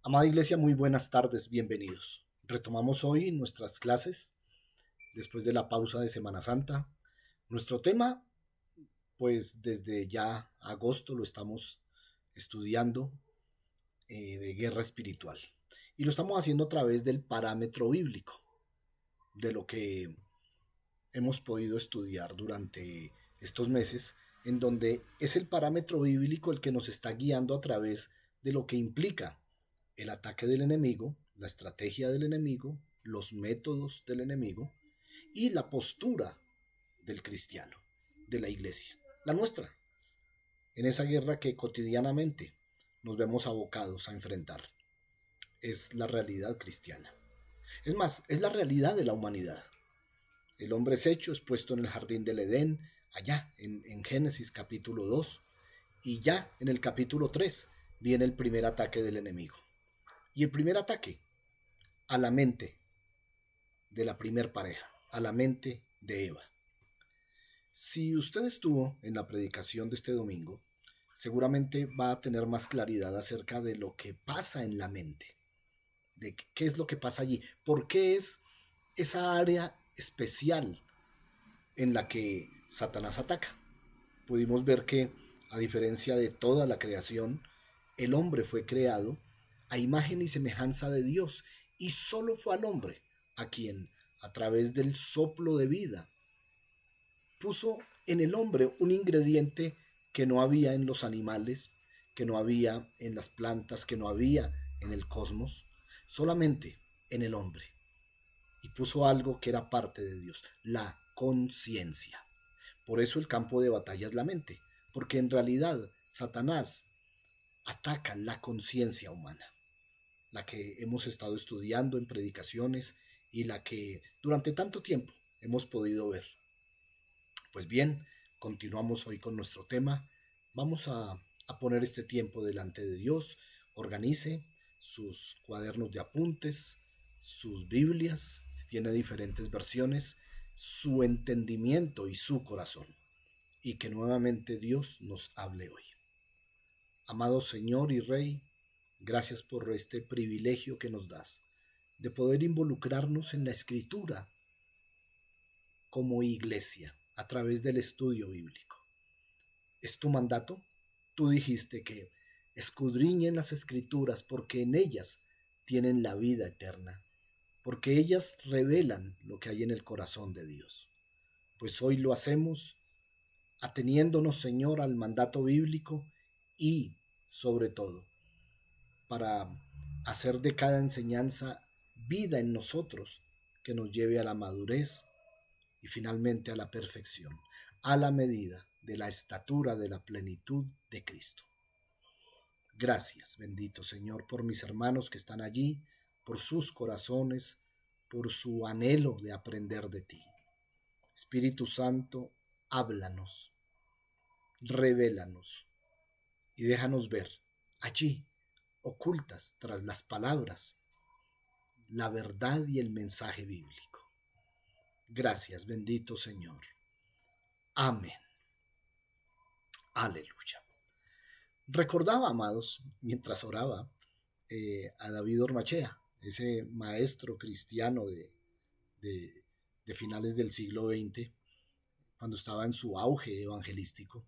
Amada Iglesia, muy buenas tardes, bienvenidos. Retomamos hoy nuestras clases después de la pausa de Semana Santa. Nuestro tema, pues desde ya agosto lo estamos estudiando de guerra espiritual. Y lo estamos haciendo a través del parámetro bíblico, de lo que hemos podido estudiar durante estos meses, en donde es el parámetro bíblico el que nos está guiando a través de lo que implica el ataque del enemigo, la estrategia del enemigo, los métodos del enemigo y la postura del cristiano, de la iglesia, la nuestra, en esa guerra que cotidianamente nos vemos abocados a enfrentar. Es la realidad cristiana. Es más, es la realidad de la humanidad. El hombre es hecho, es puesto en el jardín del Edén, allá en Génesis capítulo 2, y ya en el capítulo 3 viene el primer ataque del enemigo. Y el primer ataque a la mente de la primer pareja, a la mente de Eva. Si usted estuvo en la predicación de este domingo, seguramente va a tener más claridad acerca de lo que pasa en la mente, de qué es lo que pasa allí, por qué es esa área especial en la que Satanás ataca. Pudimos ver que, a diferencia de toda la creación, el hombre fue creado a imagen y semejanza de Dios, y solo fue al hombre a quien, a través del soplo de vida, puso en el hombre un ingrediente que no había en los animales, que no había en las plantas, que no había en el cosmos, solamente en el hombre. Y puso algo que era parte de Dios, la conciencia. Por eso el campo de batalla es la mente, porque en realidad Satanás ataca la conciencia humana, la que hemos estado estudiando en predicaciones y la que durante tanto tiempo hemos podido ver. Pues bien, continuamos hoy con nuestro tema. Vamos a poner este tiempo delante de Dios. Organice sus cuadernos de apuntes, sus Biblias, si tiene diferentes versiones, su entendimiento y su corazón. Y que nuevamente Dios nos hable hoy. Amado Señor y Rey, gracias por este privilegio que nos das de poder involucrarnos en la Escritura como iglesia a través del estudio bíblico. ¿Es tu mandato? Tú dijiste que escudriñen las Escrituras porque en ellas tienen la vida eterna, porque ellas revelan lo que hay en el corazón de Dios. Pues hoy lo hacemos ateniéndonos, Señor, al mandato bíblico y, sobre todo, para hacer de cada enseñanza vida en nosotros que nos lleve a la madurez y finalmente a la perfección, a la medida de la estatura de la plenitud de Cristo. Gracias, bendito Señor, por mis hermanos que están allí, por sus corazones, por su anhelo de aprender de ti. Espíritu Santo, háblanos, revélanos y déjanos ver allí, ocultas tras las palabras, la verdad y el mensaje bíblico. Gracias, bendito Señor. Amén. Aleluya. Recordaba, amados, mientras oraba, a David Ormachea, ese maestro cristiano de, de finales del siglo XX, cuando estaba en su auge evangelístico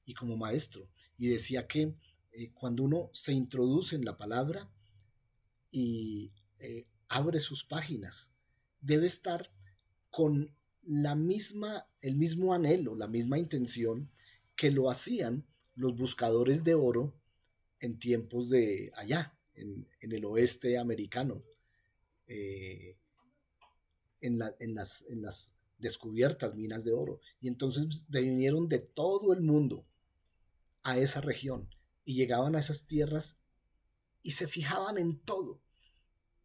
y como maestro, y decía que cuando uno se introduce en la palabra y abre sus páginas, debe estar con el mismo anhelo, la misma intención que lo hacían los buscadores de oro en tiempos de allá, en el oeste americano, eh, en las descubiertas minas de oro. Y entonces vinieron de todo el mundo a esa región y llegaban a esas tierras y se fijaban en todo.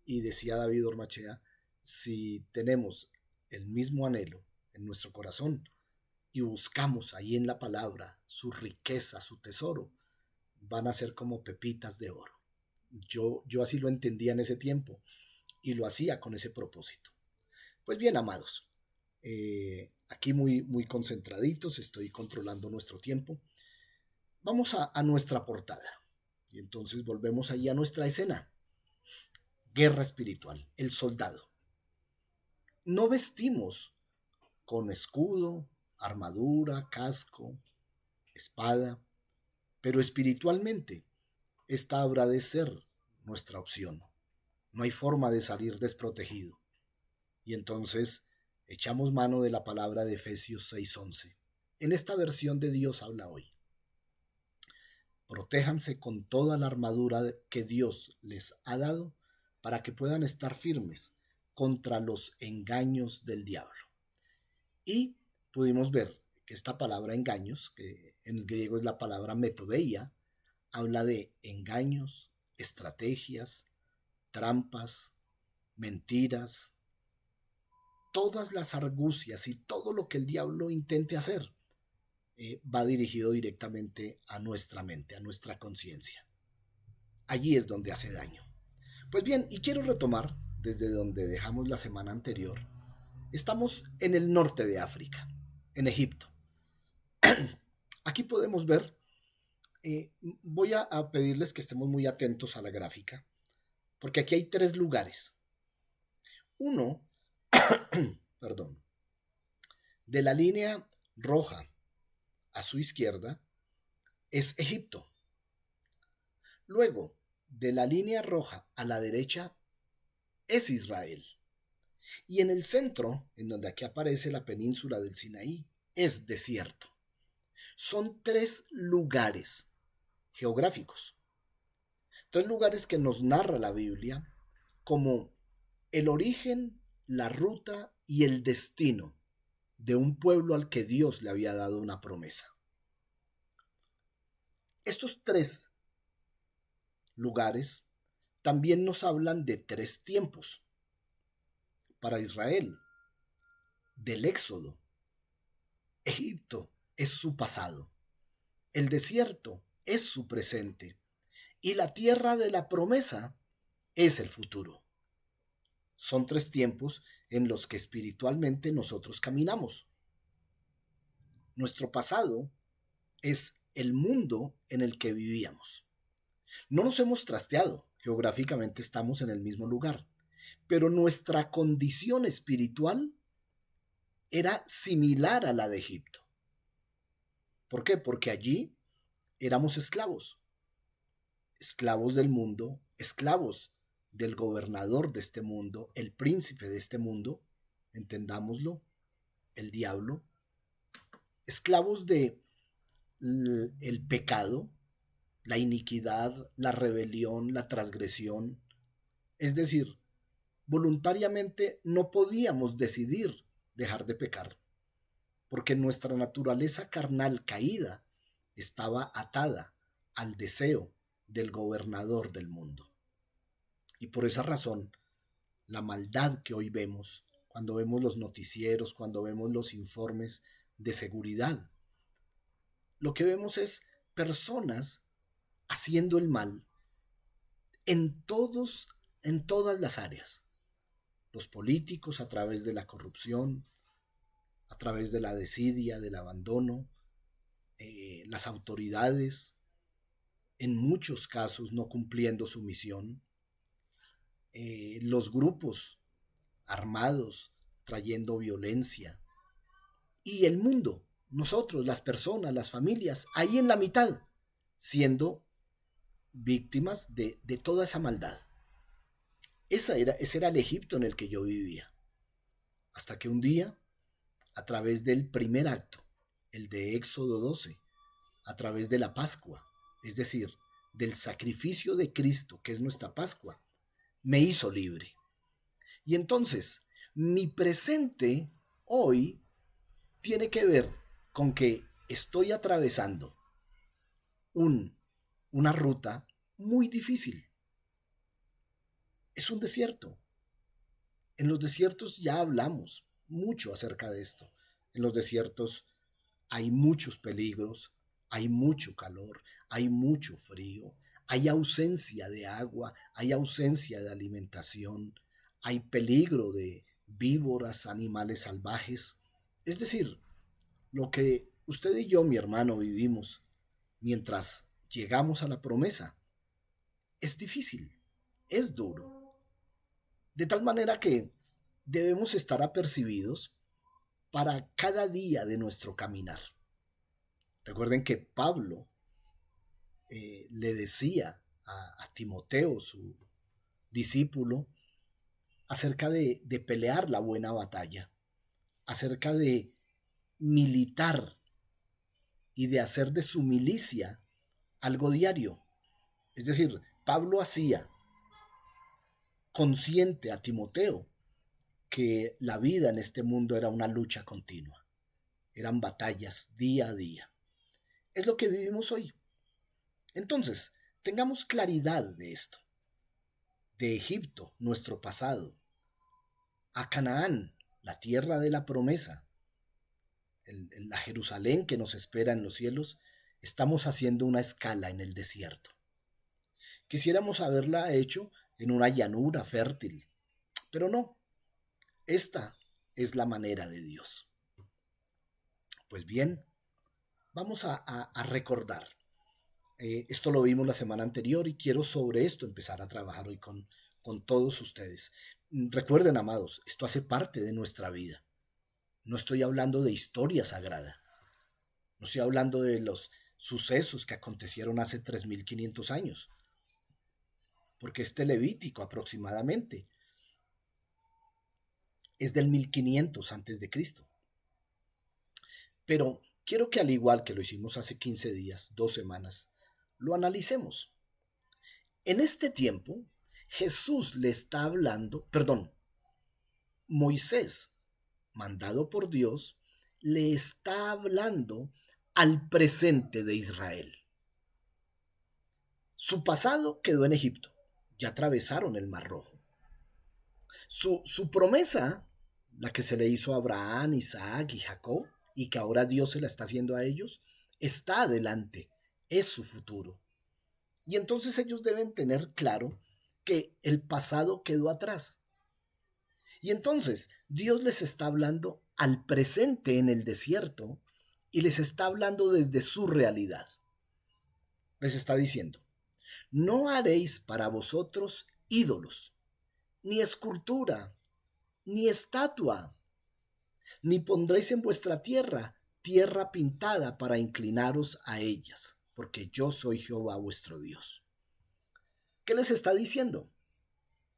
Y decía David Ormachea, si tenemos el mismo anhelo en nuestro corazón y buscamos ahí en la palabra su riqueza, su tesoro, van a ser como pepitas de oro. Yo así lo entendía en ese tiempo y lo hacía con ese propósito. Pues bien, amados, aquí muy concentraditos, estoy controlando nuestro tiempo. Vamos a nuestra portada. Y entonces volvemos ahí a nuestra escena. Guerra espiritual, el soldado. No vestimos con escudo, armadura, casco, espada, pero espiritualmente esta habrá de ser nuestra opción. No hay forma de salir desprotegido. Y entonces echamos mano de la palabra de Efesios 6:11. En esta versión de Dios habla hoy. Protéjanse con toda la armadura que Dios les ha dado para que puedan estar firmes contra los engaños del diablo. Y pudimos ver que esta palabra engaños, que en griego es la palabra metodeia, habla de engaños, estrategias, trampas, mentiras, todas las argucias y todo lo que el diablo intente hacer va dirigido directamente a nuestra mente, a nuestra conciencia. Allí es donde hace daño. Pues bien, y quiero retomar desde donde dejamos la semana anterior. Estamos en el norte de África, en Egipto. Aquí podemos ver, voy a pedirles que estemos muy atentos a la gráfica, porque aquí hay 3 lugares. Uno, perdón, de la línea roja a su izquierda es Egipto. Luego, de la línea roja a la derecha es Israel. Y en el centro, en donde aquí aparece la península del Sinaí, es desierto. Son 3 lugares geográficos. 3 lugares que nos narra la Biblia como el origen, la ruta y el destino de un pueblo al que Dios le había dado una promesa. Estos 3 lugares también nos hablan de 3 tiempos. Para Israel, del Éxodo, Egipto es su pasado, el desierto es su presente y la tierra de la promesa es el futuro. Son 3 tiempos en los que espiritualmente nosotros caminamos. Nuestro pasado es el mundo en el que vivíamos. No nos hemos trasteado, geográficamente estamos en el mismo lugar, pero nuestra condición espiritual era similar a la de Egipto. ¿Por qué? Porque allí éramos esclavos, esclavos del mundo, esclavos del gobernador de este mundo, el príncipe de este mundo, entendámoslo, el diablo, esclavos de el pecado, la iniquidad, la rebelión, la transgresión. Es decir, voluntariamente no podíamos decidir dejar de pecar, porque nuestra naturaleza carnal caída estaba atada al deseo del gobernador del mundo. Y por esa razón, la maldad que hoy vemos, cuando vemos los noticieros, cuando vemos los informes de seguridad, lo que vemos es personas haciendo el mal en todas las áreas. Los políticos a través de la corrupción, a través de la desidia, del abandono, las autoridades, en muchos casos no cumpliendo su misión, los grupos armados trayendo violencia, y el mundo, nosotros, las personas, las familias, ahí en la mitad, siendo víctimas de toda esa maldad. Ese era el Egipto en el que yo vivía. Hasta que un día, a través del primer acto, el de Éxodo 12, a través de la Pascua, es decir, del sacrificio de Cristo, que es nuestra Pascua, me hizo libre. Y entonces, mi presente hoy tiene que ver con que estoy atravesando una ruta muy difícil. Es un desierto. En los desiertos ya hablamos mucho acerca de esto. En los desiertos hay muchos peligros, hay mucho calor, hay mucho frío, hay ausencia de agua, hay ausencia de alimentación, hay peligro de víboras, animales salvajes. Es decir, lo que usted y yo, mi hermano, vivimos mientras llegamos a la promesa es difícil, es duro. De tal manera que debemos estar apercibidos para cada día de nuestro caminar. Recuerden que Pablo le decía a Timoteo, su discípulo, acerca de pelear la buena batalla, acerca de militar y de hacer de su milicia algo diario. Es decir, Pablo hacía consciente a Timoteo que la vida en este mundo era una lucha continua, eran batallas día a día. Es lo que vivimos hoy. Entonces, tengamos claridad de esto. De Egipto, nuestro pasado, a Canaán, la tierra de la promesa, la Jerusalén que nos espera en los cielos, estamos haciendo una escala en el desierto. Quisiéramos haberla hecho en una llanura fértil, pero no. Esta es la manera de Dios. Pues bien, vamos a recordar. Esto lo vimos la semana anterior y quiero sobre esto empezar a trabajar hoy con todos ustedes. Recuerden, amados, esto hace parte de nuestra vida. No estoy hablando de historia sagrada. No estoy hablando de los sucesos que acontecieron hace 3500 años. Porque este Levítico aproximadamente es del 1500 antes de Cristo. Pero quiero que al igual que lo hicimos hace 15 días, 2 semanas, lo analicemos. En este tiempo, Jesús le está hablando, Moisés, mandado por Dios, le está hablando al presente de Israel. Su pasado quedó en Egipto, ya atravesaron el Mar Rojo. Su promesa, la que se le hizo a Abraham, Isaac y Jacob, y que ahora Dios se la está haciendo a ellos, está adelante, es su futuro. Y entonces ellos deben tener claro que el pasado quedó atrás. Y entonces Dios les está hablando al presente en el desierto y les está hablando desde su realidad. Les está diciendo, no haréis para vosotros ídolos, ni escultura, ni estatua, ni pondréis en vuestra tierra pintada para inclinaros a ellas, porque yo soy Jehová vuestro Dios. ¿Qué les está diciendo?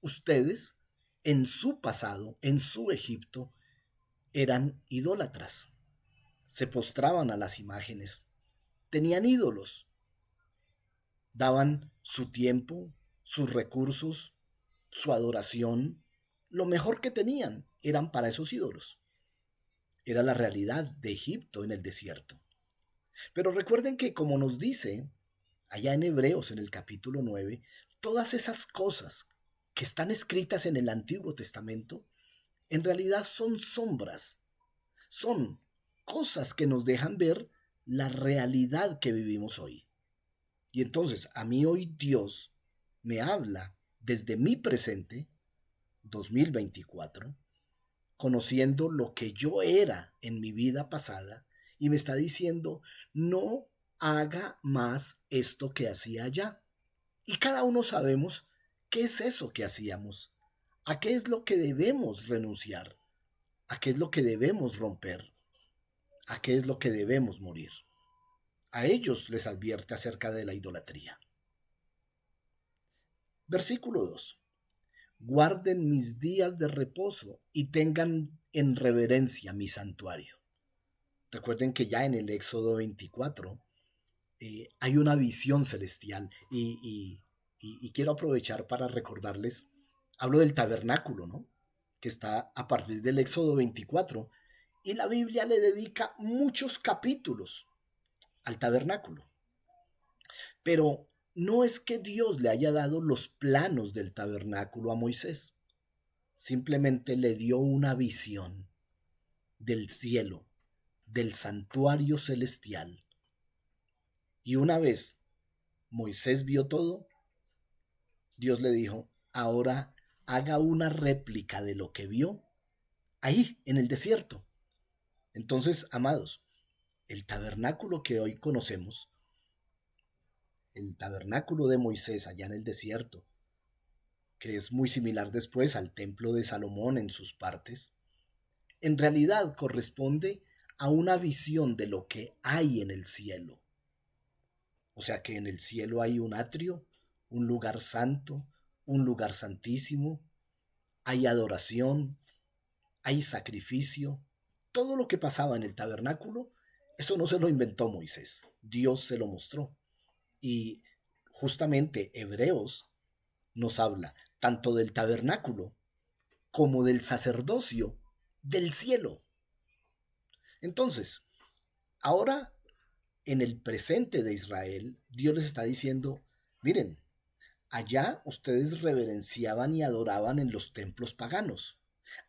Ustedes, en su pasado, en su Egipto, eran idólatras. Se postraban a las imágenes, tenían ídolos, daban su tiempo, sus recursos, su adoración, lo mejor que tenían eran para esos ídolos. Era la realidad de Egipto en el desierto. Pero recuerden que, como nos dice allá en Hebreos en el capítulo 9, todas esas cosas que están escritas en el Antiguo Testamento, en realidad son sombras, son cosas que nos dejan ver la realidad que vivimos hoy. Y entonces a mí hoy Dios me habla desde mi presente, 2024, conociendo lo que yo era en mi vida pasada, y me está diciendo, no haga más esto que hacía allá. Y cada uno sabemos qué es eso que hacíamos, a qué es lo que debemos renunciar, a qué es lo que debemos romper, a qué es lo que debemos morir. A ellos les advierte acerca de la idolatría. Versículo 2. Guarden mis días de reposo y tengan en reverencia mi santuario. Recuerden que ya en el Éxodo 24 hay una visión celestial y quiero aprovechar para recordarles, hablo del tabernáculo, ¿no? Que está a partir del Éxodo 24 y la Biblia le dedica muchos capítulos al tabernáculo. Pero no es que Dios le haya dado los planos del tabernáculo a Moisés, simplemente le dio una visión del cielo, del santuario celestial. Y una vez Moisés vio todo, Dios le dijo, ahora haga una réplica de lo que vio ahí en el desierto. Entonces, amados, el tabernáculo que hoy conocemos el tabernáculo de Moisés allá en el desierto, que es muy similar después al templo de Salomón en sus partes, en realidad corresponde a una visión de lo que hay en el cielo. O sea que en el cielo hay un atrio, un lugar santo, un lugar santísimo, hay adoración, hay sacrificio. Todo lo que pasaba en el tabernáculo, eso no se lo inventó Moisés, Dios se lo mostró. Y justamente Hebreos nos habla tanto del tabernáculo como del sacerdocio del cielo. Entonces, ahora en el presente de Israel, Dios les está diciendo, miren, allá ustedes reverenciaban y adoraban en los templos paganos.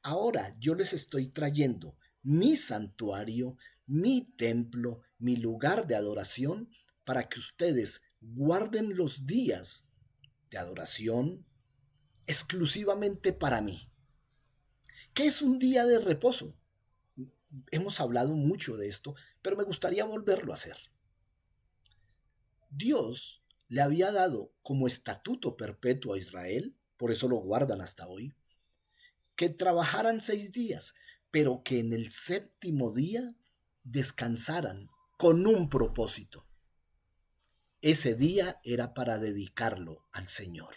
Ahora yo les estoy trayendo mi santuario, mi templo, mi lugar de adoración, para que ustedes guarden los días de adoración exclusivamente para mí. ¿Qué es un día de reposo? Hemos hablado mucho de esto, pero me gustaría volverlo a hacer. Dios le había dado como estatuto perpetuo a Israel, por eso lo guardan hasta hoy, que trabajaran 6 días, pero que en el séptimo día descansaran con un propósito. Ese día era para dedicarlo al Señor.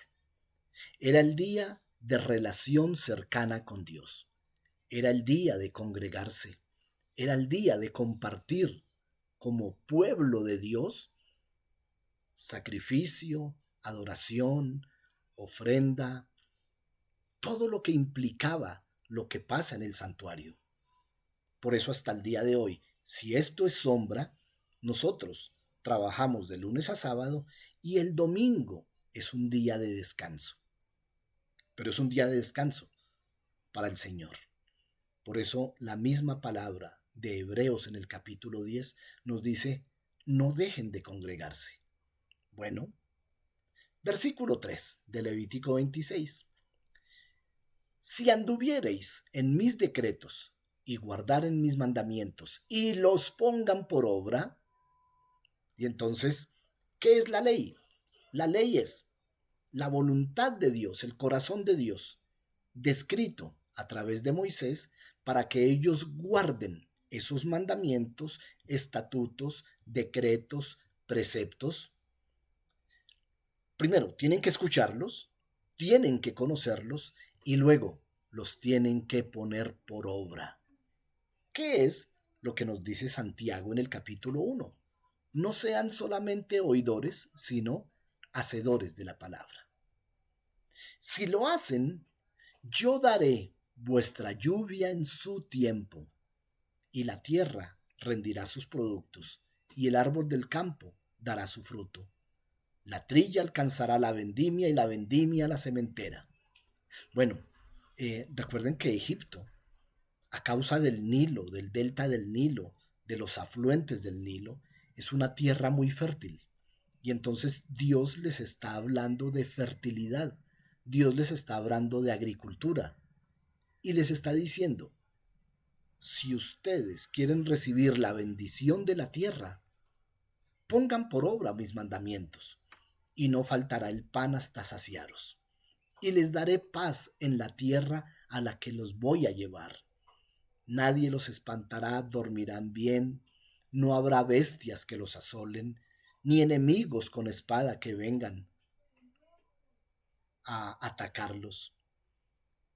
Era el día de relación cercana con Dios. Era el día de congregarse. Era el día de compartir como pueblo de Dios sacrificio, adoración, ofrenda, todo lo que implicaba lo que pasa en el santuario. Por eso hasta el día de hoy, si esto es sombra, nosotros trabajamos de lunes a sábado y el domingo es un día de descanso. Pero es un día de descanso para el Señor. Por eso la misma palabra de Hebreos en el capítulo 10 nos dice, no dejen de congregarse. Bueno, versículo 3 de Levítico 26. Si anduviereis en mis decretos y guardaren mis mandamientos y los pongan por obra, y entonces, ¿qué es la ley? La ley es la voluntad de Dios, el corazón de Dios, descrito a través de Moisés para que ellos guarden esos mandamientos, estatutos, decretos, preceptos. Primero, tienen que escucharlos, tienen que conocerlos y luego los tienen que poner por obra. ¿Qué es lo que nos dice Santiago en el capítulo 1? No sean solamente oidores, sino hacedores de la palabra. Si lo hacen, yo daré vuestra lluvia en su tiempo, y la tierra rendirá sus productos, y el árbol del campo dará su fruto. La trilla alcanzará la vendimia y la vendimia la sementera. Bueno, recuerden que Egipto, a causa del Nilo, del delta del Nilo, de los afluentes del Nilo, es una tierra muy fértil. Y entonces Dios les está hablando de fertilidad, Dios les está hablando de agricultura y les está diciendo, si ustedes quieren recibir la bendición de la tierra, pongan por obra mis mandamientos y no faltará el pan hasta saciaros. Y les daré paz en la tierra a la que los voy a llevar. Nadie los espantará, dormirán bien, no habrá bestias que los asolen, ni enemigos con espada que vengan a atacarlos.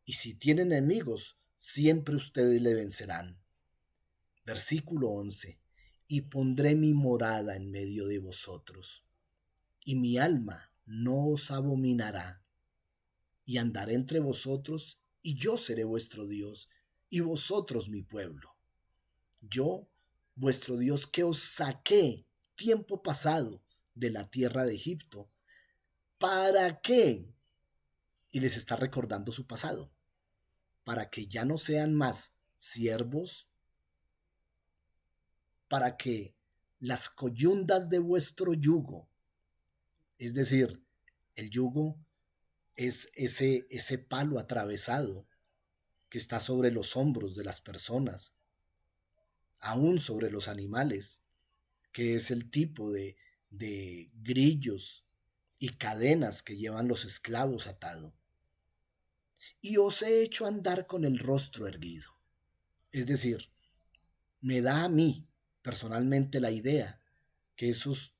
Y si tienen enemigos, siempre ustedes le vencerán. Versículo 11. Y pondré mi morada en medio de vosotros, y mi alma no os abominará. Y andaré entre vosotros, y yo seré vuestro Dios, y vosotros mi pueblo. Yo, vuestro Dios, que os saqué tiempo pasado de la tierra de Egipto. ¿Para qué? Y les está recordando su pasado. Para que ya no sean más siervos, para que las coyundas de vuestro yugo, es decir, el yugo es ese palo atravesado que está sobre los hombros de las personas, aún sobre los animales, que es el tipo de grillos y cadenas que llevan los esclavos atado. Y os he hecho andar con el rostro erguido. Es decir, me da a mí personalmente la idea que esos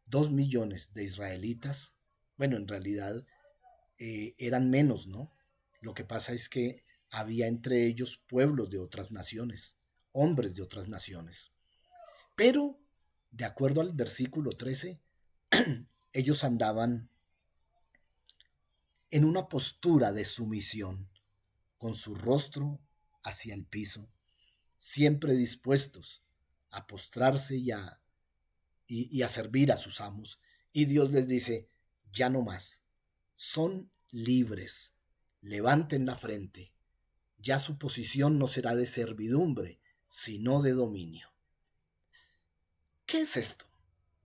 2 millones de israelitas, bueno, en realidad eran menos, ¿no? Lo que pasa es que había entre ellos pueblos de otras naciones, hombres de otras naciones. Pero, de acuerdo al versículo 13, ellos andaban en una postura de sumisión, con su rostro hacia el piso, siempre dispuestos a postrarse y a servir a sus amos. Y Dios les dice, ya no más, son libres, levanten la frente, ya su posición no será de servidumbre, sino de dominio. ¿Qué es esto?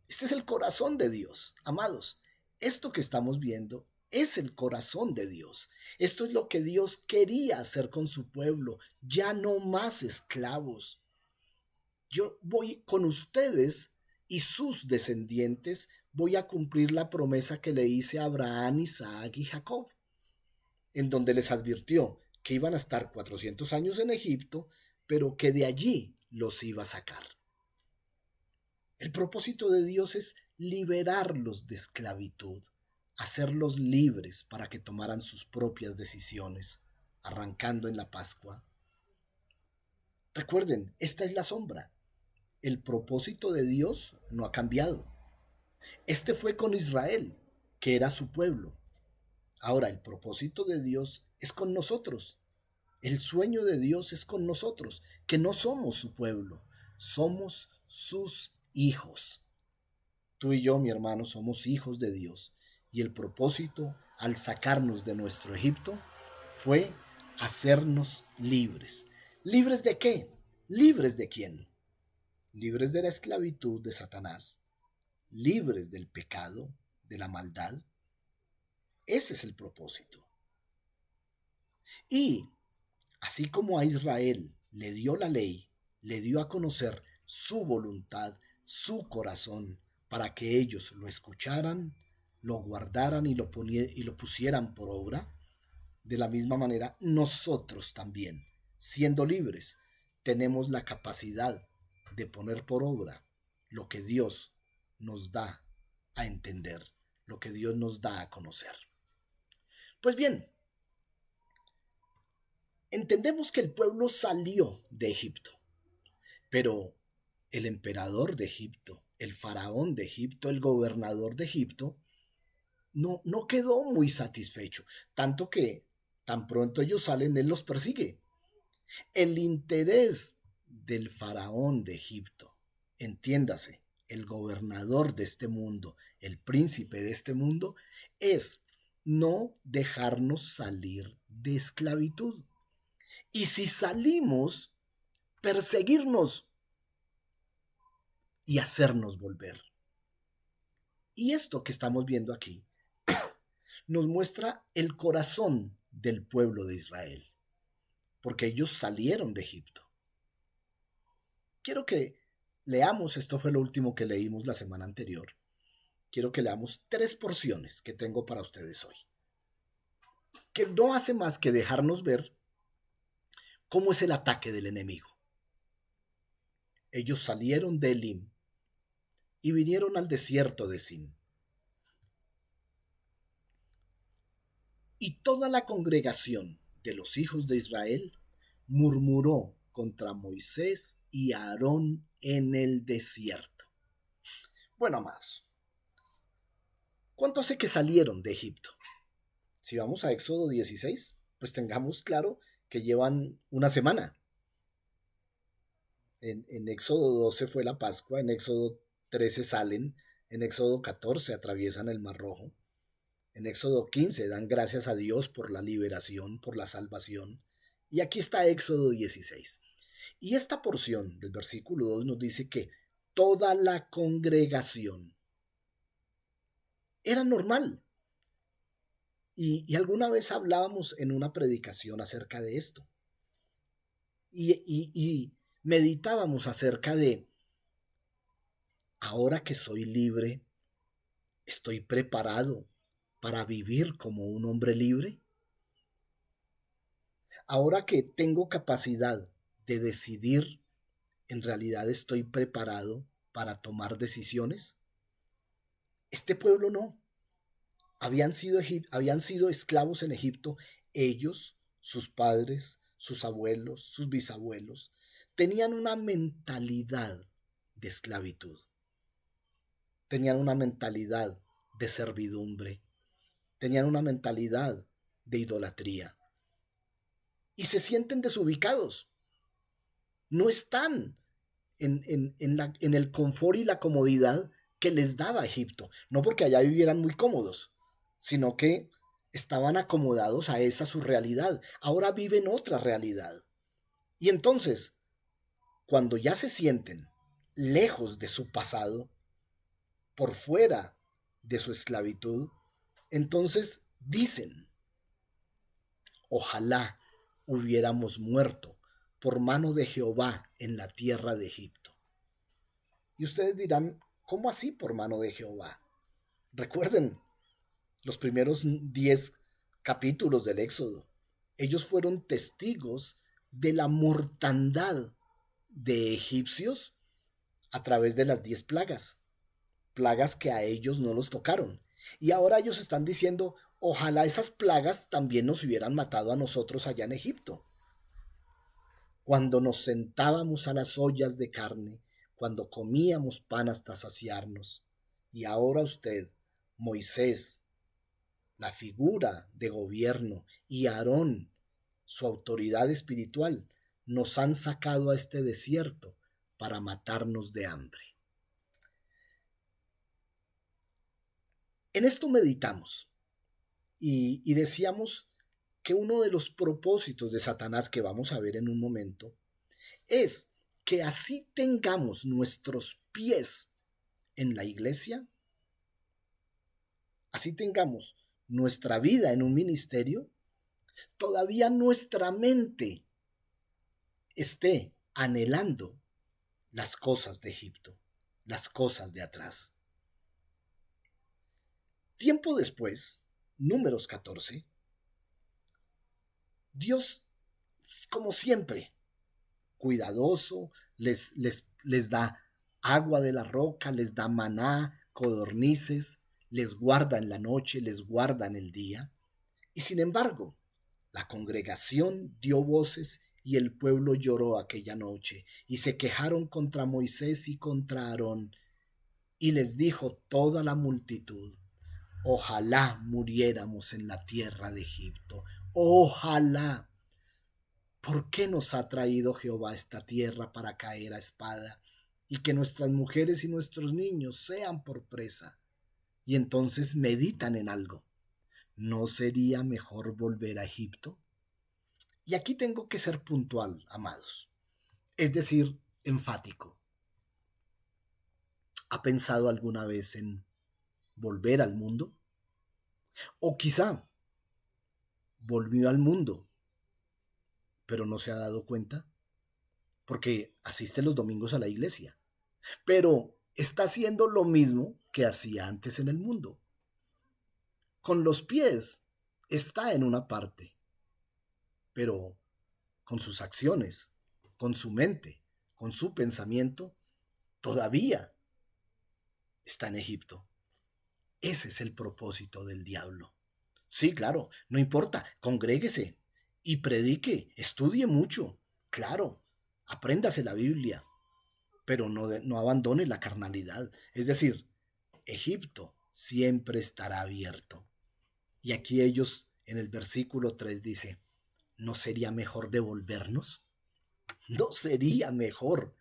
Este es el corazón de Dios, amados. Esto que estamos viendo es el corazón de Dios. Esto es lo que Dios quería hacer con su pueblo. Ya no más esclavos. Yo voy con ustedes y sus descendientes, voy a cumplir la promesa que le hice a Abraham, Isaac y Jacob, en donde les advirtió que iban a estar 400 años en Egipto, pero que de allí los iba a sacar. El propósito de Dios es liberarlos de esclavitud, hacerlos libres para que tomaran sus propias decisiones, arrancando en la Pascua. Recuerden, esta es la sombra. El propósito de Dios no ha cambiado. Este fue con Israel, que era su pueblo. Ahora, el propósito de Dios es con nosotros. El sueño de Dios es con nosotros, que no somos su pueblo, somos sus hijos. Tú y yo, mi hermano, somos hijos de Dios. Y el propósito al sacarnos de nuestro Egipto fue hacernos libres. ¿Libres de qué? ¿Libres de quién? Libres de la esclavitud de Satanás, libres del pecado, de la maldad. Ese es el propósito. Y así como a Israel le dio la ley, le dio a conocer su voluntad, su corazón, para que ellos lo escucharan, lo guardaran y lo pusieran por obra, de la misma manera nosotros también, siendo libres, tenemos la capacidad de poner por obra lo que Dios nos da a entender, lo que Dios nos da a conocer. Pues bien, entendemos que el pueblo salió de Egipto, pero el emperador de Egipto, el faraón de Egipto, el gobernador de Egipto, no quedó muy satisfecho, tanto que tan pronto ellos salen, él los persigue. El interés del faraón de Egipto, entiéndase, el gobernador de este mundo, el príncipe de este mundo, es no dejarnos salir de esclavitud. Y si salimos, perseguirnos y hacernos volver. Y esto que estamos viendo aquí nos muestra el corazón del pueblo de Israel, porque ellos salieron de Egipto. Quiero que leamos, esto fue lo último que leímos la semana anterior, quiero que leamos 3 porciones que tengo para ustedes hoy, que no hace más que dejarnos ver cómo es el ataque del enemigo. Ellos salieron de Elim y vinieron al desierto de Sin. Y toda la congregación de los hijos de Israel murmuró contra Moisés y Aarón en el desierto. Bueno, amados, ¿cuánto hace que salieron de Egipto? Si vamos a Éxodo 16, pues tengamos claro que llevan una semana. En Éxodo 12 fue la Pascua, en Éxodo 13 salen, en Éxodo 14 atraviesan el Mar Rojo, en Éxodo 15 dan gracias a Dios por la liberación, por la salvación, y aquí está Éxodo 16. Y esta porción del versículo 2 nos dice que toda la congregación era normal. Y alguna vez hablábamos en una predicación acerca de esto. Y meditábamos acerca de ahora que soy libre, ¿estoy preparado para vivir como un hombre libre? Ahora que tengo capacidad de decidir, ¿en realidad estoy preparado para tomar decisiones? Este pueblo no. Habían sido esclavos en Egipto, ellos, sus padres, sus abuelos, sus bisabuelos, tenían una mentalidad de esclavitud, tenían una mentalidad de servidumbre, tenían una mentalidad de idolatría y se sienten desubicados, no están en el confort y la comodidad que les daba Egipto, no porque allá vivieran muy cómodos, sino que estaban acomodados a esa su realidad. Ahora viven otra realidad. Y entonces, cuando ya se sienten lejos de su pasado, por fuera de su esclavitud, entonces dicen, ojalá hubiéramos muerto por mano de Jehová en la tierra de Egipto. Y ustedes dirán, ¿cómo así por mano de Jehová? Recuerden los primeros 10 capítulos del Éxodo. Ellos fueron testigos de la mortandad de egipcios a través de las 10 plagas. Plagas que a ellos no los tocaron. Y ahora ellos están diciendo, ojalá esas plagas también nos hubieran matado a nosotros allá en Egipto. Cuando nos sentábamos a las ollas de carne, cuando comíamos pan hasta saciarnos. Y ahora usted, Moisés, la figura de gobierno, y Aarón, su autoridad espiritual, nos han sacado a este desierto para matarnos de hambre. En esto meditamos y decíamos que uno de los propósitos de Satanás, que vamos a ver en un momento, es que así tengamos nuestros pies en la iglesia, así tengamos nuestra vida en un ministerio, todavía nuestra mente esté anhelando las cosas de Egipto, las cosas de atrás. Tiempo después, Números 14, Dios, como siempre, cuidadoso, les da agua de la roca, les da maná, codornices, les guarda en la noche, les guarda en el día. Y sin embargo, la congregación dio voces y el pueblo lloró aquella noche y se quejaron contra Moisés y contra Aarón. Y les dijo toda la multitud, ojalá muriéramos en la tierra de Egipto, ojalá. ¿Por qué nos ha traído Jehová a esta tierra para caer a espada y que nuestras mujeres y nuestros niños sean por presa? Y entonces meditan en algo. ¿No sería mejor volver a Egipto? Y aquí tengo que ser puntual, amados. Es decir, enfático. ¿Ha pensado alguna vez en volver al mundo? O quizá volvió al mundo, pero no se ha dado cuenta, porque asiste los domingos a la iglesia, pero está haciendo lo mismo que hacía antes en el mundo. Con los pies está en una parte, pero con sus acciones, con su mente, con su pensamiento, todavía está en Egipto. Ese es el propósito del diablo. Sí, claro, no importa, congréguese y predique, estudie mucho, claro, apréndase la Biblia, pero no abandone la carnalidad. Es decir, Egipto siempre estará abierto. Y aquí ellos en el versículo 3 dice, ¿no sería mejor devolvernos? ¿No sería mejor?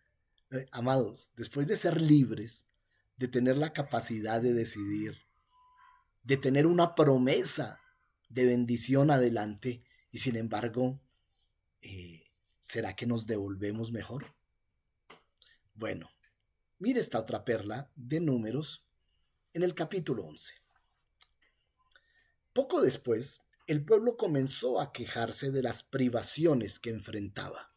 Amados, después de ser libres, de tener la capacidad de decidir, de tener una promesa de bendición adelante, y sin embargo, ¿será que nos devolvemos mejor? Bueno, mire esta otra perla de Números en el capítulo 11. Poco después, el pueblo comenzó a quejarse de las privaciones que enfrentaba.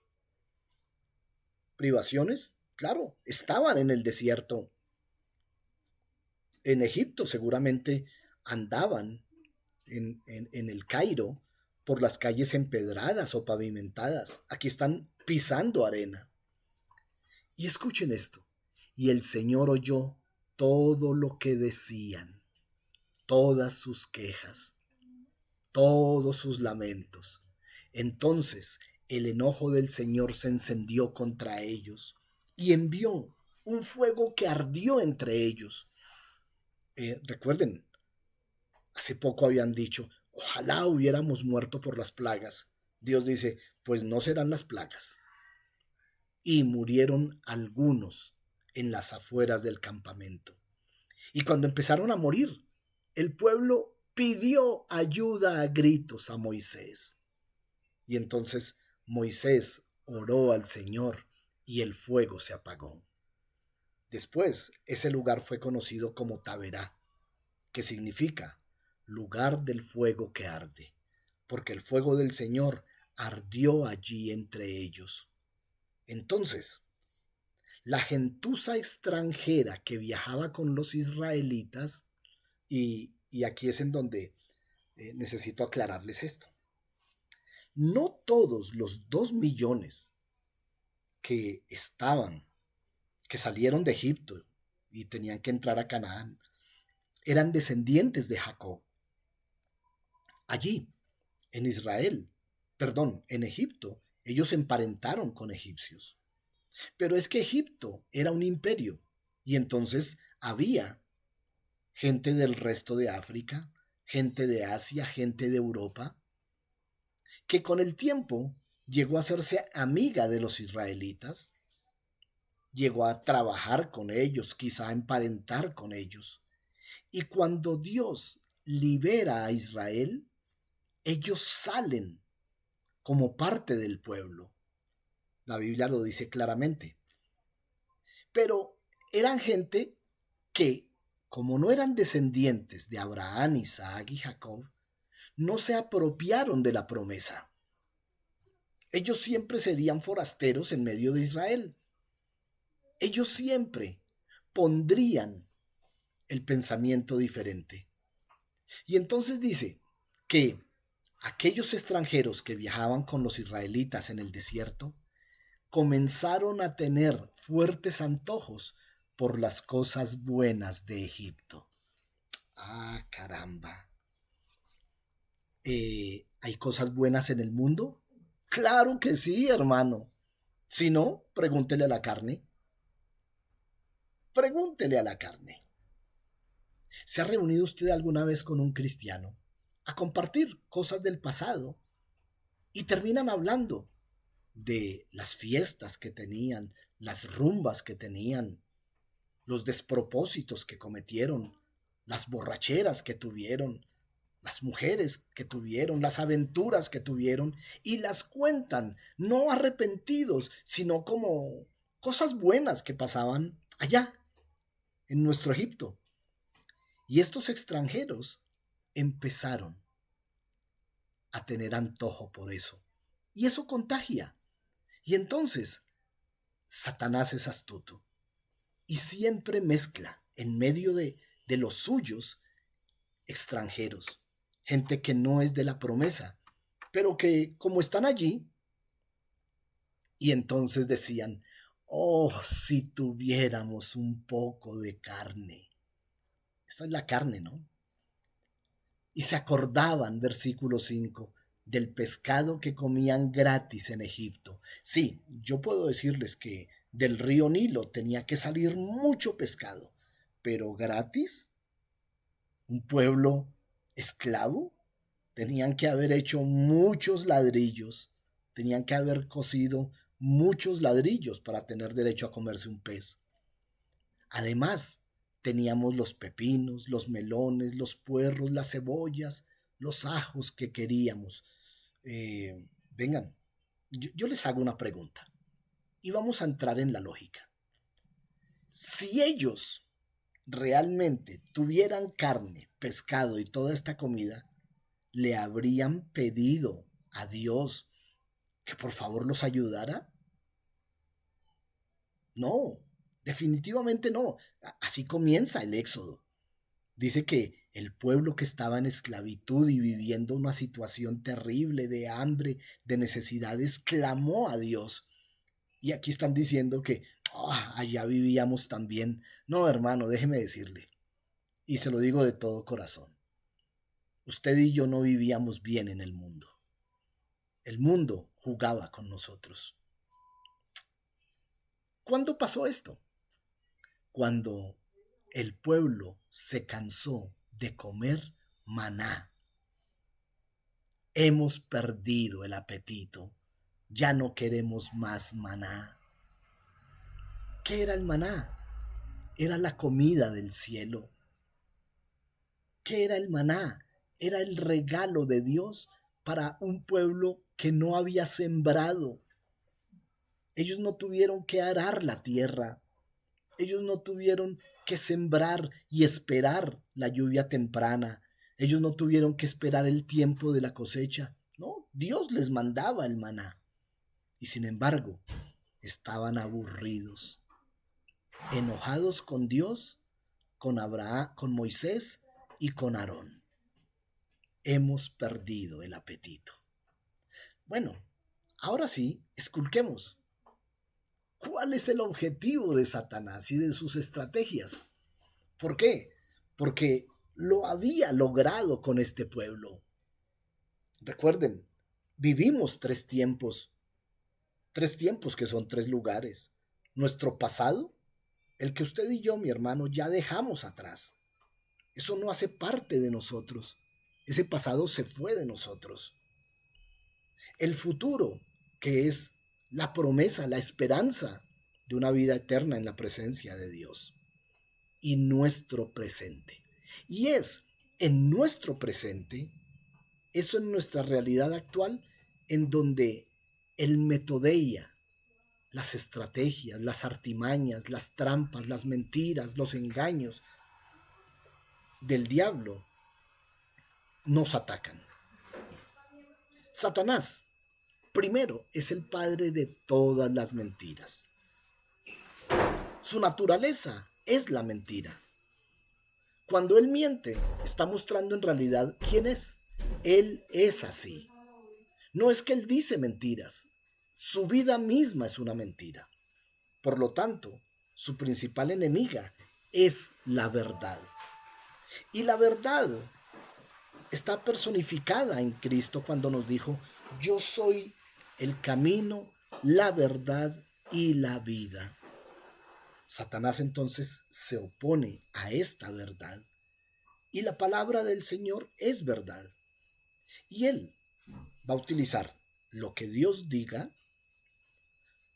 ¿Privaciones? Claro, estaban en el desierto. en Egipto seguramente andaban en el Cairo por las calles empedradas o pavimentadas. Aquí están pisando arena. Y escuchen esto. Y el Señor oyó todo lo que decían, todas sus quejas, todos sus lamentos. Entonces el enojo del Señor se encendió contra ellos y envió un fuego que ardió entre ellos. Recuerden, hace poco habían dicho, ojalá hubiéramos muerto por las plagas. Dios dice, pues no serán las plagas. Y murieron algunos en las afueras del campamento. Y cuando empezaron a morir, el pueblo pidió ayuda a gritos a Moisés. Y entonces Moisés oró al Señor y el fuego se apagó. Después, ese lugar fue conocido como Taberá, que significa lugar del fuego que arde, porque el fuego del Señor ardió allí entre ellos. Entonces, la gentuza extranjera que viajaba con los israelitas, y aquí es en donde necesito aclararles esto. No todos los 2 millones que que salieron de Egipto y tenían que entrar a Canaán, eran descendientes de Jacob. Allí, en Israel, perdón, en Egipto, ellos emparentaron con egipcios. Pero es que Egipto era un imperio y entonces había gente del resto de África, gente de Asia, gente de Europa, que con el tiempo llegó a hacerse amiga de los israelitas, llegó a trabajar con ellos, quizá a emparentar con ellos. Y cuando Dios libera a Israel, ellos salen como parte del pueblo. La Biblia lo dice claramente. Pero eran gente que, como no eran descendientes de Abraham, Isaac y Jacob, no se apropiaron de la promesa. Ellos siempre serían forasteros en medio de Israel. Ellos siempre pondrían el pensamiento diferente. Y entonces dice que aquellos extranjeros que viajaban con los israelitas en el desierto comenzaron a tener fuertes antojos por las cosas buenas de Egipto. Ah, caramba. ¿Hay cosas buenas en el mundo? Claro que sí, hermano. Si no, pregúntele a la carne. Pregúntele a la carne. ¿Se ha reunido usted alguna vez con un cristiano a compartir cosas del pasado y terminan hablando de las fiestas que tenían, las rumbas que tenían, los despropósitos que cometieron, las borracheras que tuvieron, las mujeres que tuvieron, las aventuras que tuvieron, y las cuentan, no arrepentidos, sino como cosas buenas que pasaban allá, en nuestro Egipto? Y estos extranjeros empezaron a tener antojo por eso. Y eso contagia. Y entonces, Satanás es astuto y siempre mezcla en medio de los suyos extranjeros, gente que no es de la promesa, pero que como están allí, y entonces decían, oh, si tuviéramos un poco de carne. Esa es la carne, ¿no? Y se acordaban, versículo 5, del pescado que comían gratis en Egipto. Sí, yo puedo decirles que del río Nilo tenía que salir mucho pescado, pero gratis, un pueblo esclavo, tenían que haber hecho muchos ladrillos, tenían que haber cocido muchos ladrillos para tener derecho a comerse un pez. Además, teníamos los pepinos, los melones, los puerros, las cebollas, los ajos que queríamos. Vengan, yo les hago una pregunta y vamos a entrar en la lógica. Si ellos realmente tuvieran carne, pescado y toda esta comida, ¿le habrían pedido a Dios que por favor los ayudara? No, definitivamente no. Así comienza el Éxodo. Dice que el pueblo que estaba en esclavitud y viviendo una situación terrible de hambre, de necesidades, clamó a Dios. Y aquí están diciendo que allá vivíamos también. No, hermano, déjeme decirle, y se lo digo de todo corazón, usted y yo no vivíamos bien en el mundo. El mundo jugaba con nosotros. ¿Cuándo pasó esto? Cuando el pueblo se cansó de comer maná. Hemos perdido el apetito. Ya no queremos más maná. ¿Qué era el maná? Era la comida del cielo. ¿Qué era el maná? Era el regalo de Dios para un pueblo que no había sembrado. Ellos no tuvieron que arar la tierra. Ellos no tuvieron que sembrar y esperar la lluvia temprana. Ellos no tuvieron que esperar el tiempo de la cosecha. No, Dios les mandaba el maná. Y sin embargo, estaban aburridos, enojados con Dios, con Abraham, con Moisés y con Aarón. Hemos perdido el apetito. Bueno, ahora sí, esculquemos. ¿Cuál es el objetivo de Satanás y de sus estrategias? ¿Por qué? Porque lo había logrado con este pueblo. Recuerden, vivimos tres tiempos que son tres lugares. Nuestro pasado, el que usted y yo, mi hermano, ya dejamos atrás. Eso no hace parte de nosotros. Ese pasado se fue de nosotros. El futuro, que es la promesa, la esperanza de una vida eterna en la presencia de Dios. Y nuestro presente. Y es en nuestro presente, eso en nuestra realidad actual, en donde el metodeia, las estrategias, las artimañas, las trampas, las mentiras, los engaños del diablo nos atacan. Satanás, primero, es el padre de todas las mentiras. Su naturaleza es la mentira. Cuando él miente, está mostrando en realidad quién es. Él es así. No es que él dice mentiras, su vida misma es una mentira. Por lo tanto, su principal enemiga es la verdad. Y la verdad está personificada en Cristo cuando nos dijo: yo soy el camino, la verdad y la vida. Satanás entonces se opone a esta verdad. Y la palabra del Señor es verdad. Y él va a utilizar lo que Dios diga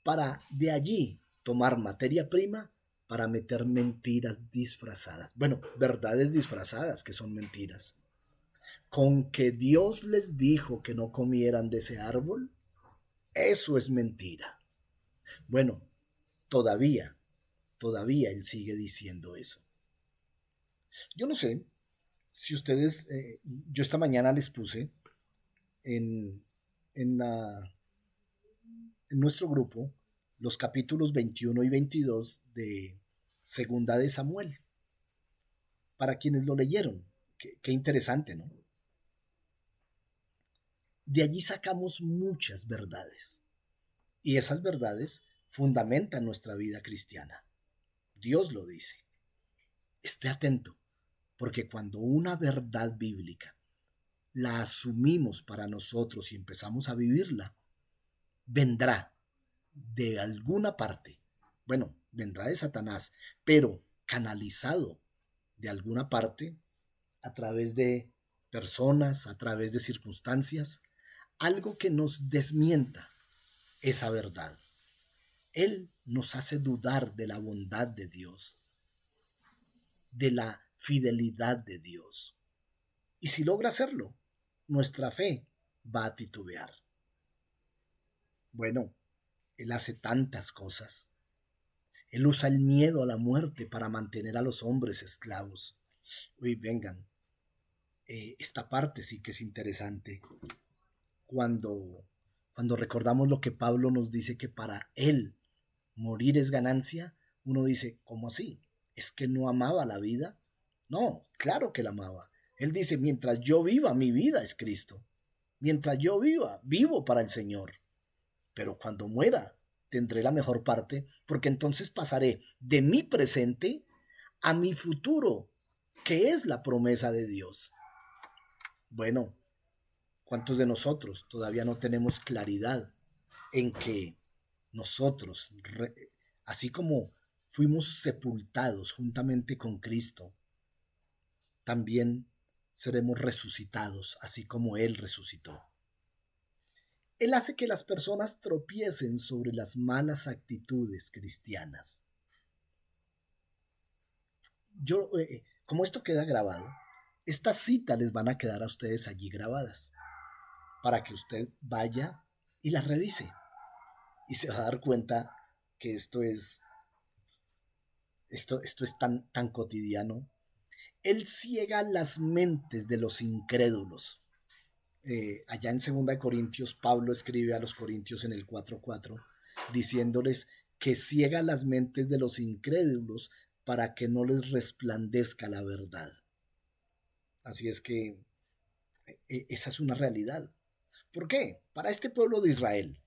para de allí tomar materia prima para meter mentiras disfrazadas. Bueno, verdades disfrazadas que son mentiras. Con que Dios les dijo que no comieran de ese árbol, eso es mentira. Bueno, todavía él sigue diciendo eso. Yo no sé si ustedes, yo esta mañana les puse en, en, la, en nuestro grupo los capítulos 21 y 22 de Segunda de Samuel. Para quienes lo leyeron, qué interesante, ¿no? De allí sacamos muchas verdades. Y esas verdades fundamentan nuestra vida cristiana. Dios lo dice. Esté atento, porque cuando una verdad bíblica la asumimos para nosotros y empezamos a vivirla, vendrá de alguna parte, bueno, vendrá de Satanás, pero canalizado de alguna parte a través de personas, a través de circunstancias, algo que nos desmienta esa verdad. Él nos hace dudar de la bondad de Dios, de la fidelidad de Dios. Y si logra hacerlo, nuestra fe va a titubear. Bueno, Él hace tantas cosas. Él usa el miedo a la muerte para mantener a los hombres esclavos. Uy, vengan, esta parte sí que es interesante. Cuando recordamos lo que Pablo nos dice, que para él morir es ganancia, uno dice: ¿cómo así? ¿Es que no amaba la vida? No, claro que la amaba. Él dice, mientras yo viva, mi vida es Cristo. Mientras yo viva, vivo para el Señor. Pero cuando muera, tendré la mejor parte, porque entonces pasaré de mi presente a mi futuro, que es la promesa de Dios. Bueno, ¿cuántos de nosotros todavía no tenemos claridad en que nosotros, así como fuimos sepultados juntamente con Cristo, también seremos resucitados, así como Él resucitó? Él hace que las personas tropiecen sobre las malas actitudes cristianas. Como esto queda grabado, estas citas les van a quedar a ustedes allí grabadas para que usted vaya y las revise y se va a dar cuenta que esto es tan cotidiano. Él ciega las mentes de los incrédulos. Allá en 2 Corintios, Pablo escribe a los Corintios en el 4:4, diciéndoles que ciega las mentes de los incrédulos para que no les resplandezca la verdad. Así es que esa es una realidad. ¿Por qué? Para este pueblo de Israel,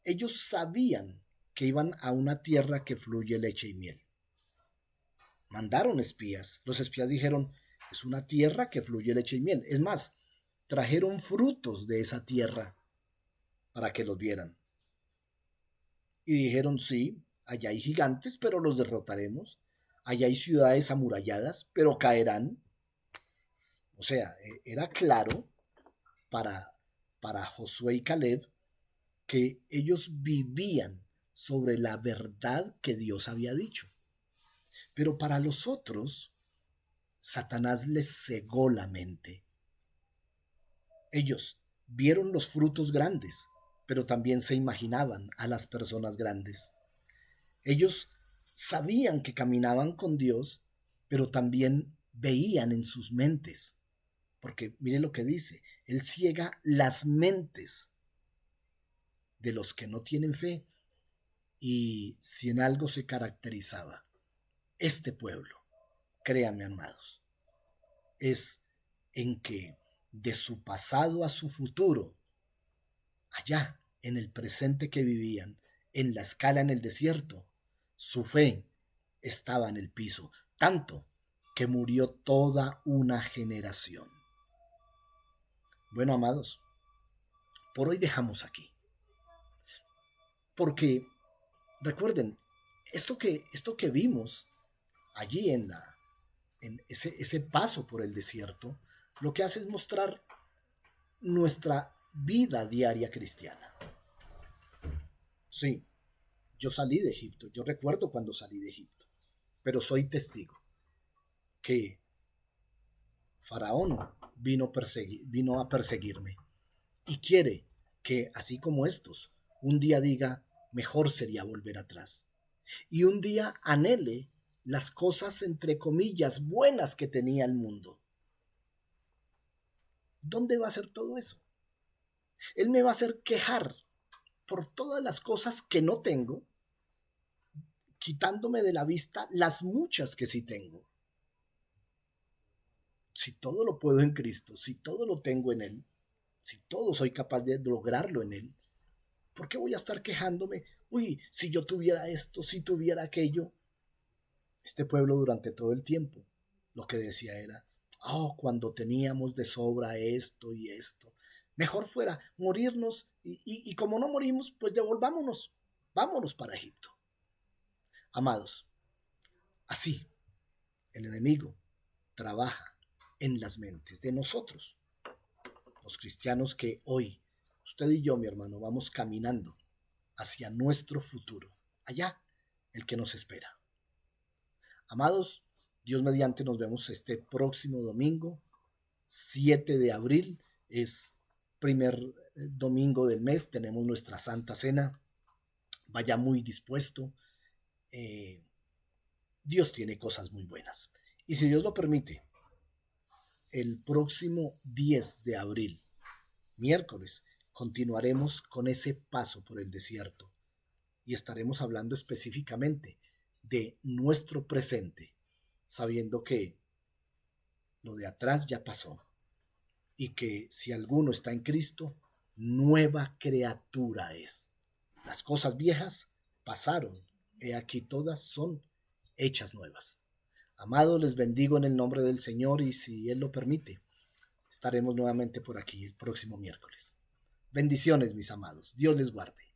ellos sabían que iban a una tierra que fluye leche y miel. Mandaron espías. Los espías dijeron, es una tierra que fluye leche y miel. Es más, trajeron frutos de esa tierra para que los vieran. Y dijeron, sí, allá hay gigantes, pero los derrotaremos. Allá hay ciudades amuralladas, pero caerán. O sea, era claro para, para Josué y Caleb que ellos vivían sobre la verdad que Dios había dicho. Pero para los otros, Satanás les cegó la mente. Ellos vieron los frutos grandes, pero también se imaginaban a las personas grandes. Ellos sabían que caminaban con Dios, pero también veían en sus mentes. Porque mire lo que dice, Él ciega las mentes de los que no tienen fe. Y si en algo se caracterizaba este pueblo, créanme, amados, es en que de su pasado a su futuro, allá en el presente que vivían, en la escala en el desierto, su fe estaba en el piso, tanto que murió toda una generación. Bueno, amados, por hoy dejamos aquí, porque recuerden, esto que vimos allí en ese paso por el desierto, lo que hace es mostrar nuestra vida diaria cristiana. Sí, yo salí de Egipto, yo recuerdo cuando salí de Egipto, pero soy testigo que Faraón vino a perseguirme y quiere que, así como estos, un día diga, mejor sería volver atrás. Y un día anhele las cosas, entre comillas, buenas que tenía el mundo. ¿Dónde va a ser todo eso? Él me va a hacer quejar por todas las cosas que no tengo, quitándome de la vista las muchas que sí tengo. Si todo lo puedo en Cristo, si todo lo tengo en Él, si todo soy capaz de lograrlo en Él, ¿por qué voy a estar quejándome? Uy, si yo tuviera esto, si tuviera aquello. Este pueblo durante todo el tiempo lo que decía era, oh, cuando teníamos de sobra esto y esto, mejor fuera morirnos y como no morimos, pues devolvámonos, vámonos para Egipto. Amados, así el enemigo trabaja en las mentes de nosotros, los cristianos que hoy, usted y yo, mi hermano, vamos caminando hacia nuestro futuro, allá, el que nos espera. Amados, Dios mediante nos vemos este próximo domingo, 7 de abril, es primer domingo del mes, tenemos nuestra Santa Cena, vaya muy dispuesto, Dios tiene cosas muy buenas. Y si Dios lo permite, el próximo 10 de abril, miércoles, continuaremos con ese paso por el desierto y estaremos hablando específicamente de nuestro presente, sabiendo que lo de atrás ya pasó, y que si alguno está en Cristo, nueva criatura es. Las cosas viejas pasaron, he aquí todas son hechas nuevas. Amados, les bendigo en el nombre del Señor y si Él lo permite, estaremos nuevamente por aquí el próximo miércoles. Bendiciones, mis amados. Dios les guarde.